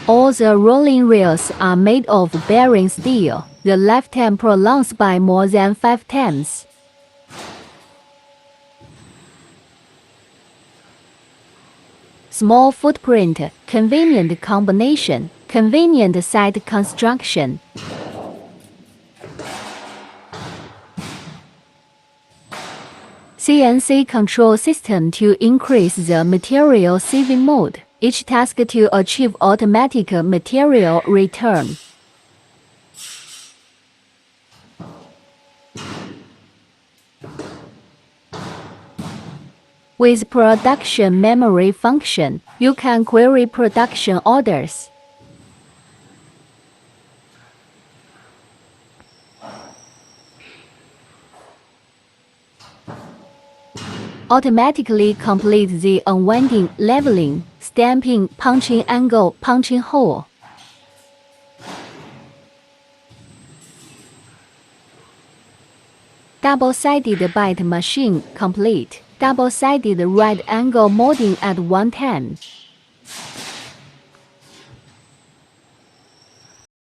All the rolling rails are made of bearing steel. The lifetime prolongs by more than 5 times. Small footprint, convenient combination, convenient site construction. CNC control system to increase the material saving mode. Each task to achieve automatic material return. With production memory function, you can query production orders. Automatically complete the unwinding, leveling, stamping, punching angle, punching hole. Double-sided bite machine complete. Double-sided right angle molding at one time.